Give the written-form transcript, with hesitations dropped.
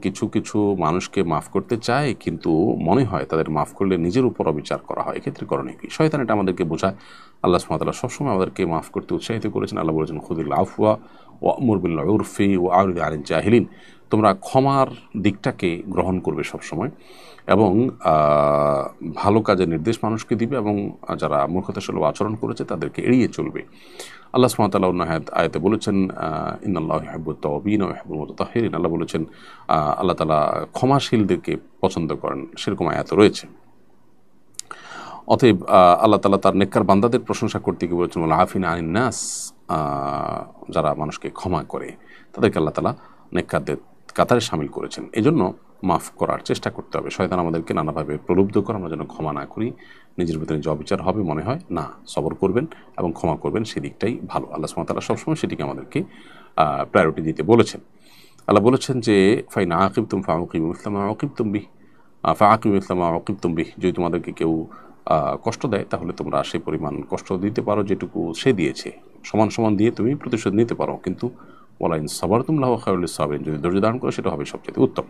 কিছু কিছু মানুষকে মাফ করতে চায়, কিন্তু মনে হয় তাদের মাফ করলে নিজের উপর অবিচার করা হয়। এক্ষেত্রে করণীয় কি? শয়তান এটা আমাদেরকে বোঝায়। আল্লাহ সুবহানাহু ওয়া তাআলা সবসময় আমাদেরকে মাফ করতে উৎসাহিত করেছেন। আল্লাহ বলেছেন, খুযিল আফওয়া ওয়া'মুর বিল উরফি ওয়া আ'রিদ আনিল জাহিলিন। তোমরা ক্ষমার দিকটাকে গ্রহণ করবে সবসময়, এবং ভালো কাজের নির্দেশ মানুষকে দিবে, এবং যারা মূর্খতাসুলভ আচরণ করেছে তাদেরকে এড়িয়ে চলবে। আল্লাহ সুবহানাহু ওয়া তাআলা অন্য আয়াতে বলেছেন, ইন্নাল্লাহা ইউহিব্বুত তাওয়াবিন ওয়া ইউহিব্বুল মুতাতাহহিরিন। আল্লাহ বলেছেন, আল্লাহ তাআলা ক্ষমাশীলদেরকে পছন্দ করেন, সেরকম আয়াত রয়েছে। অতএব আল্লাহ তাআলা তার নেককার বান্দাদের প্রশংসা করতে গিয়ে বলেছেন, ওয়াল আফিনা আনিন নাস, যারা মানুষকে ক্ষমা করে তাদেরকে আল্লাহ তাআলা নেককারদের কাতারে শামিল করেছেন। এজন্য মাফ করার চেষ্টা করতে হবে। শয়তান আমাদেরকে নানাভাবে প্রলুব্ধ করে আমরা যেন ক্ষমা না করি। নিজের ভিতরে যে অবিচার হবে মনে হয়, না, সবর করবেন এবং ক্ষমা করবেন, সেদিকটাই ভালো। আল্লাহ সুবহানাহু ওয়া তাআলা সবসময় সেটিকে আমাদেরকে প্রায়োরিটি দিতে বলেছেন। আল্লাহ বলেছেন যে, ফাইন আকিবতুম ফাউকিবু মিসলা মা উকিবতুম বিহি, ফাআকিবু মিসলা মা উকিবতুম বিহি। যদি তোমাদেরকে কেউ কষ্ট দেয় তাহলে তোমরা সেই পরিমাণ কষ্ট দিতে পারো যেটুকু সে দিয়েছে, সমান সমান দিয়ে তুমি প্রতিশোধ নিতে পারো। কিন্তু ওয়ালা ইন সাবারতুম লাহু খায়রুল লিস সাবিরিন, যদি ধৈর্য ধারণ করো সেটা হবে সবচেয়ে উত্তম।